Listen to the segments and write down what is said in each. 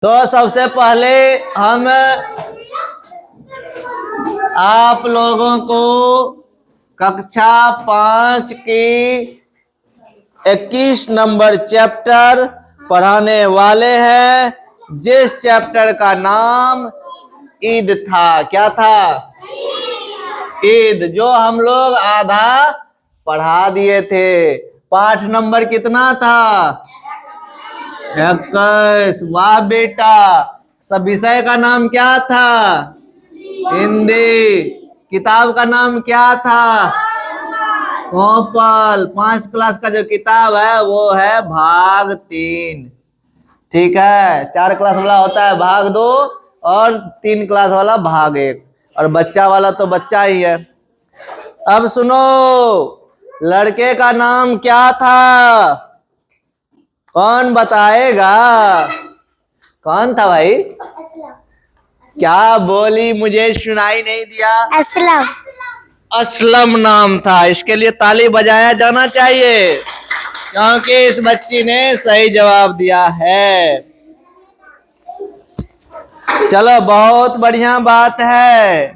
तो सबसे पहले हम आप लोगों को कक्षा 5 की 21 नंबर चैप्टर पढ़ाने वाले हैं, जिस चैप्टर का नाम ईद था। क्या था? ईद, जो हम लोग आधा पढ़ा दिए थे। पाठ नंबर कितना था? 21। वाह बेटा। सब विषय का नाम क्या था? हिंदी। किताब का नाम क्या था? कॉपल। 5 क्लास का जो किताब है वो है भाग 3। ठीक है, 4 क्लास वाला होता है भाग 2 और 3 क्लास वाला भाग 1, और बच्चा वाला तो बच्चा ही है। अब सुनो, लड़के का नाम क्या था? कौन बताएगा? कौन था भाई? क्या बोली? मुझे सुनाई नहीं दिया। असलम। असलम नाम था। इसके लिए ताली बजाया जाना चाहिए, क्योंकि इस बच्ची ने सही जवाब दिया है। चलो, बहुत बढ़िया बात है।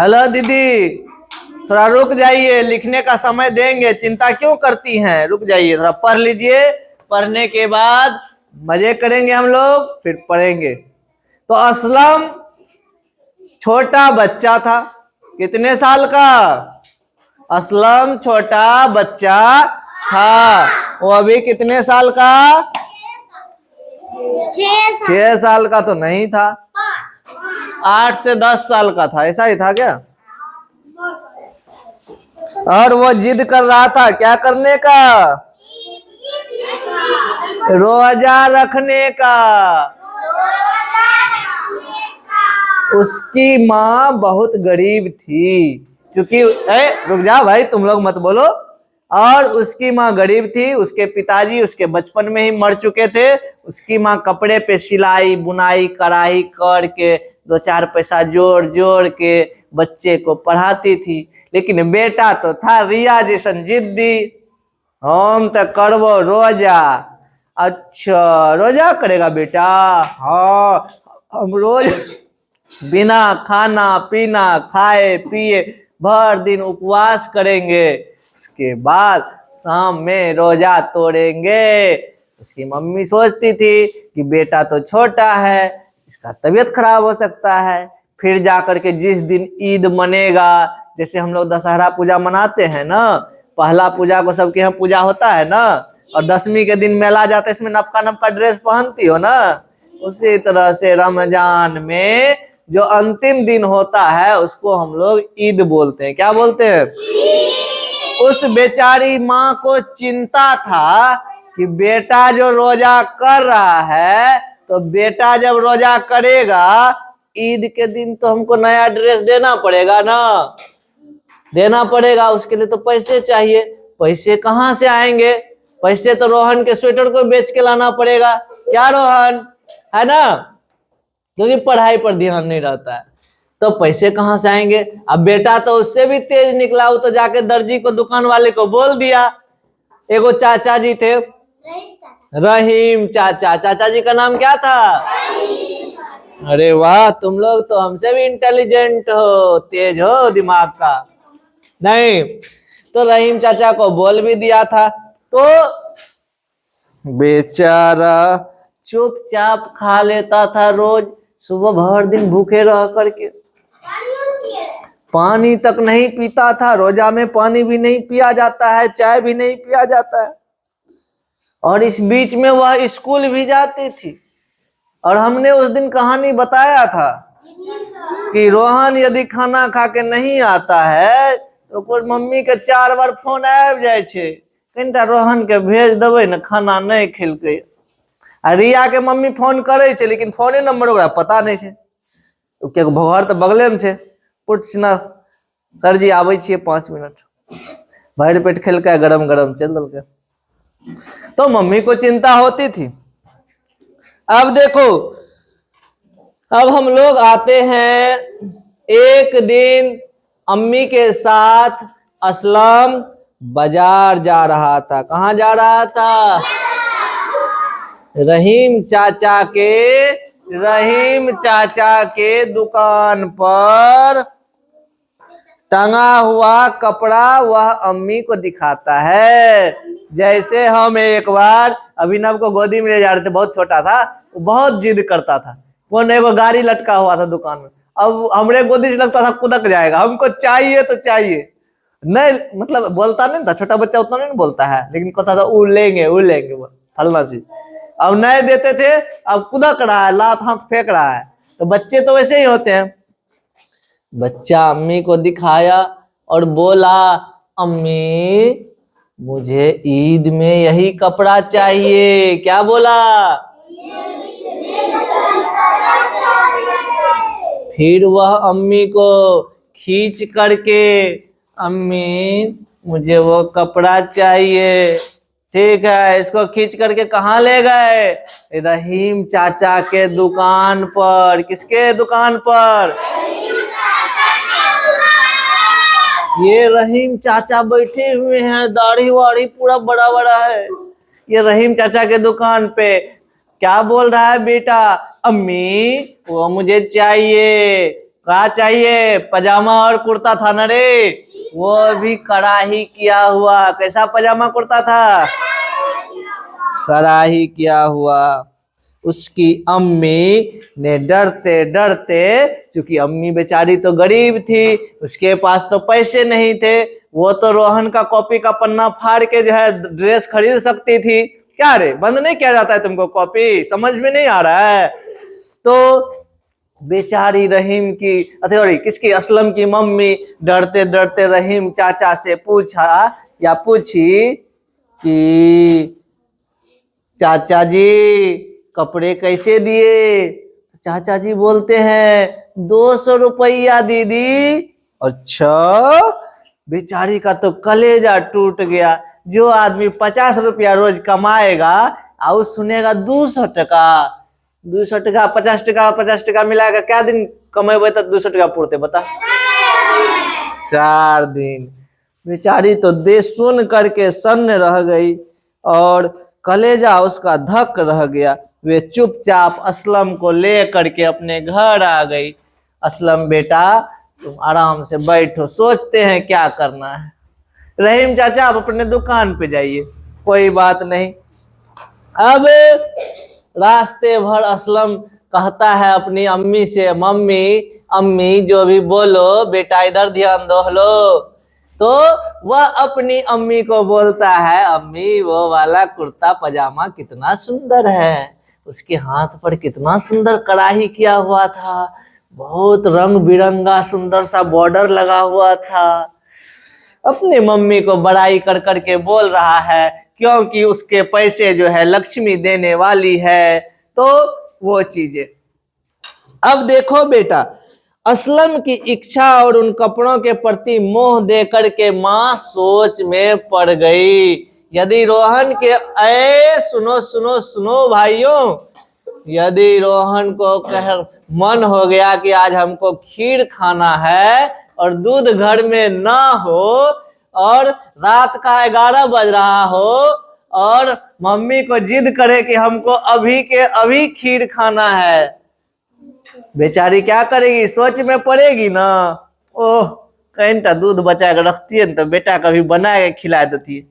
हेलो दीदी, थोड़ा रुक जाइए, लिखने का समय देंगे, चिंता क्यों करती हैं? रुक जाइए, थोड़ा पढ़ लीजिए। पढ़ने के बाद मजे करेंगे हम लोग, फिर पढ़ेंगे। तो असलम छोटा बच्चा था। कितने साल का? असलम छोटा बच्चा था। वो अभी कितने साल का? 6 साल का तो नहीं था, 8 से 10 साल का था। ऐसा ही था क्या? और वो जिद कर रहा था क्या करने का? रोजा रखने का। उसकी माँ बहुत गरीब थी, क्योंकि रुक जा भाई, तुम लोग मत बोलो। और उसकी माँ गरीब थी, उसके पिताजी उसके बचपन में ही मर चुके थे। उसकी माँ कपड़े पे सिलाई बुनाई कढ़ाई करके 2-4 पैसा जोड़ जोड़ के बच्चे को पढ़ाती थी। लेकिन बेटा तो था रिया जैसन जिद्दी। हम तो करबो रोजा। अच्छा, रोजा करेगा बेटा? हाँ, हम रोज बिना खाना पीना खाए पिए भर दिन उपवास करेंगे, उसके बाद शाम में रोजा तोड़ेंगे। उसकी मम्मी सोचती थी कि बेटा तो छोटा है, इसका तबीयत खराब हो सकता है। फिर जाकर के जिस दिन ईद मनेगा, जैसे हम लोग दशहरा पूजा मनाते हैं ना, पहला पूजा को सबके यहाँ पूजा होता है ना, और 10वीं के दिन मेला जाता है, इसमें नपका नपका ड्रेस पहनती हो ना, उसी तरह से रमजान में जो अंतिम दिन होता है उसको हम लोग ईद बोलते हैं। क्या बोलते हैं? उस बेचारी माँ को चिंता था कि बेटा जो रोजा कर रहा है, तो बेटा जब रोजा करेगा ईद के दिन तो हमको नया ड्रेस देना पड़ेगा ना, देना पड़ेगा। उसके लिए तो पैसे चाहिए। पैसे कहाँ से आएंगे? पैसे तो रोहन के स्वेटर को बेच के लाना पड़ेगा। क्या रोहन, है ना? क्योंकि पढ़ाई पर ध्यान नहीं रहता है, तो पैसे कहाँ से आएंगे? अब बेटा तो उससे भी तेज निकला, वो तो जाके दर्जी को, दुकान वाले को बोल दिया। एगो चाचा जी थे, रहीम चाचा। चाचा जी का नाम क्या था? अरे वाह, तुम लोग तो हमसे भी इंटेलिजेंट हो, तेज हो दिमाग का। नहीं तो रहीम चाचा को बोल भी दिया था, तो बेचारा चुपचाप खा लेता था रोज। सुबह भर दिन भूखे रह करके पानी तक नहीं पीता था। रोजा में पानी भी नहीं पिया जाता है, चाय भी नहीं पिया जाता है। और इस बीच में वह स्कूल भी जाती थी। और हमने उस दिन कहानी बताया था कि रोहन यदि खाना खा के नहीं आता है तो कोई मम्मी के 4 बार फोन आबि जाए छे, कनिटा रोहन के भेज देबै ना, खाना नहीं खेलकै। आ रिया के मम्मी फोन करे छे, लेकिन फोने नंबर ओकरा पता नहीं छे। के घर तो बगले में छे। पुछ ना, सर जी आबै छियै 5 मिनट। भर पेट खेलकै, गरम गरम चल दलकै। तो मम्मी को चिंता होती थी। अब देखो, अब हम लोग आते हैं, एक दिन अम्मी के साथ असलम बाजार जा रहा था। कहाँ जा रहा था? रहीम चाचा के दुकान पर टंगा हुआ कपड़ा वह अम्मी को दिखाता है। जैसे हम एक बार अभिनव को गोदी में ले जा रहे थे, बहुत छोटा था, वो बहुत जिद करता था, वो नहीं, वो गाड़ी लटका हुआ था दुकान में, अब हमरे गोदी से लगता था कुदक जाएगा, हमको चाहिए तो चाहिए, नहीं मतलब बोलता नहीं था, छोटा बच्चा उतना नहीं बोलता है, लेकिन कहता था उड़ लेंगे वो फलना चीज, अब नहीं देते थे, अब कुदक रहा है, लात हाथ फेंक रहा है। तो बच्चे तो वैसे ही होते हैं। बच्चा अम्मी को दिखाया और बोला, अम्मी मुझे ईद में यही कपड़ा चाहिए। क्या बोला? फिर वह अम्मी को खींच करके, अम्मी मुझे वो कपड़ा चाहिए। ठीक है, इसको खींच करके कहाँ ले गए? रहीम चाचा के दुकान पर। किसके दुकान पर? ये रहीम चाचा बैठे हुए हैं, दाढ़ी वाड़ी पूरा बड़ा बड़ा है, ये रहीम चाचा के दुकान पे। क्या बोल रहा है बेटा? अम्मी वो मुझे चाहिए। क्या चाहिए? पजामा और कुर्ता था ना रे, वो भी कढ़ाई किया हुआ। कैसा पजामा कुर्ता था? कढ़ाई किया हुआ। उसकी अम्मी ने डरते डरते, क्योंकि अम्मी बेचारी तो गरीब थी, उसके पास तो पैसे नहीं थे, वो तो रोहन का कॉपी का पन्ना फाड़ के जो है ड्रेस खरीद सकती थी। क्या रे, बंद नहीं किया जाता है तुमको कॉपी? समझ में नहीं आ रहा है? तो बेचारी रहीम की अथॉरी किसकी, असलम की मम्मी डरते डरते रहीम चाचा से पूछा या पूछी कि चाचा जी कपड़े कैसे दिए? चाचा जी बोलते हैं 200 रुपया दीदी। अच्छा, बेचारी का तो कलेजा टूट गया। जो आदमी 50 रुपया रोज कमाएगा और सुनेगा 200 टका, 200 टका 50 टका 50 टका मिलाएगा, क्या दिन कमेबे तो 200 टका पूर्ते बता? 4 दिन। बेचारी तो दे सुन करके सन्न रह गई और कलेजा उसका धक रह गया। वे चुपचाप असलम को ले करके अपने घर आ गई। असलम बेटा तुम आराम से बैठो, सोचते हैं क्या करना है। रहीम चाचा आप अपने दुकान पे जाइए, कोई बात नहीं। अब रास्ते भर असलम कहता है अपनी अम्मी से, मम्मी अम्मी जो भी बोलो बेटा इधर ध्यान दो, हेलो। तो वह अपनी अम्मी को बोलता है, अम्मी वो वाला कुर्ता पजामा कितना सुंदर है, उसके हाथ पर कितना सुंदर कढ़ाई किया हुआ था, बहुत रंग बिरंगा सुंदर सा बॉर्डर लगा हुआ था। अपनी मम्मी को बड़ाई कर करके बोल रहा है, क्योंकि उसके पैसे जो है लक्ष्मी देने वाली है, तो वो चीजें। अब देखो बेटा, असलम की इच्छा और उन कपड़ों के प्रति मोह देकर के माँ सोच में पड़ गई। यदि रोहन के सुनो सुनो सुनो भाइयों, यदि रोहन को मन हो गया कि आज हमको खीर खाना है और दूध घर में ना हो और रात का 11 बज रहा हो और मम्मी को जिद करे कि हमको अभी के अभी खीर खाना है, बेचारी क्या करेगी? सोच में पड़ेगी ना। ओह, कहीं दूध बचा के रखती है तो बेटा कभी बना के खिला देती है।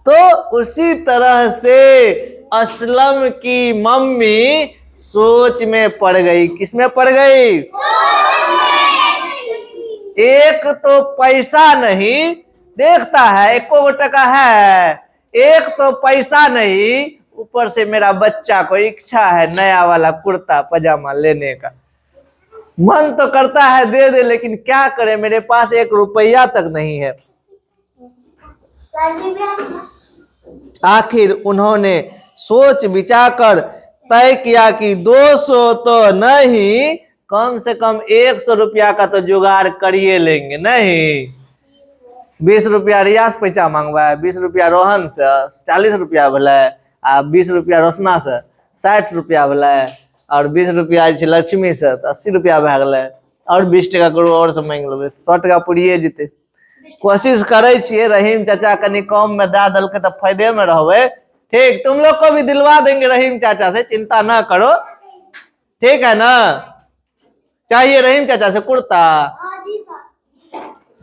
तो उसी तरह से असलम की मम्मी सोच में पड़ गई। किसमें पड़ गई? एक तो पैसा नहीं देखता है, 1 टका है, एक तो पैसा नहीं, ऊपर से मेरा बच्चा को इच्छा है नया वाला कुर्ता पजामा लेने का। मन तो करता है दे दे, लेकिन क्या करे, मेरे पास 1 रुपया तक नहीं है। आखिर उन्होंने सोच विचार कर तय किया कि 200 तो नहीं, कम से कम 100 रुपया का तो जुगाड़ करिए लेंगे। नहीं, 20 रुपया रियाज पैसा मांगवा, 20 रुपया रोहन से, 40 रुपया भले, आ 20 रुपया रोशना से, 60 रुपया भले, और 20 रुपया लक्ष्मी से, 80 रुपया भए गए, और 20 टका करो और से मांग लेबै, 100 टका पुरिये जेते। कोशिश करे छियै रहीम चाचा कनी कम में दे देलकै तो फायदे में रहबै, ठीक, तुम लोग को भी दिलवा देंगे रहीम चाचा से, चिंता ना करो, ठीक है ना। चाहिए रहीम चाचा से कुर्ता?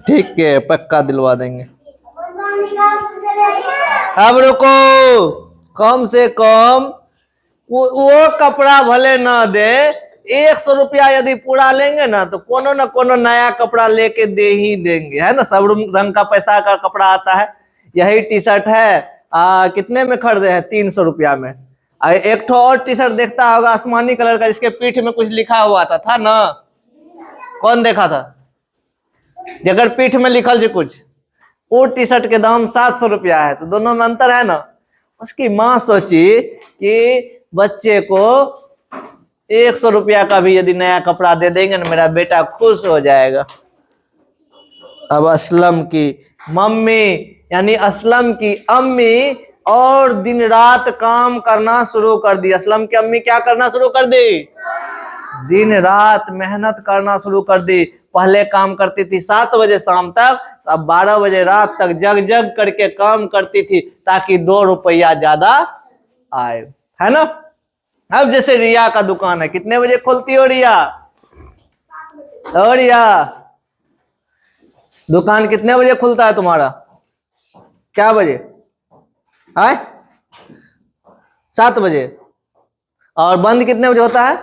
ठीक है, पक्का दिलवा देंगे। अब रुको, कम से कम वो कपड़ा भले ना दे, 100 रुपया यदि पूरा लेंगे ना तो कोनो न कोनो नया कपड़ा लेके दे ही देंगे, है ना। सब रंग का पैसा का कपड़ा आता है। यही टी शर्ट है, कितने में खरीदे हैं? 300 रुपया में। एक ठो और टी शर्ट देखता होगा आसमानी कलर का, जिसके पीठ में कुछ लिखा हुआ था ना? कौन देखा था? जगह पीठ में लिखल जी कुछ, वो टी शर्ट के दाम 700 रुपया है। तो दोनों में अंतर है ना। उसकी माँ सोची कि बच्चे को 100 रुपया का भी यदि नया कपड़ा दे देंगे ना, मेरा बेटा खुश हो जाएगा। अब असलम की मम्मी यानी असलम की अम्मी और दिन रात काम करना शुरू कर दी। असलम की अम्मी क्या करना शुरू कर दी? दिन रात मेहनत करना शुरू कर दी। पहले काम करती थी 7 बजे शाम तक, अब 12 बजे रात तक जग जग करके काम करती थी, ताकि 2 रुपया ज्यादा आए, है ना। अब जैसे रिया का दुकान है, कितने बजे खोलती हो रिया? रिया, दुकान कितने बजे खुलता है तुम्हारा? क्या बजे? 7 बजे। और बंद कितने बजे होता है?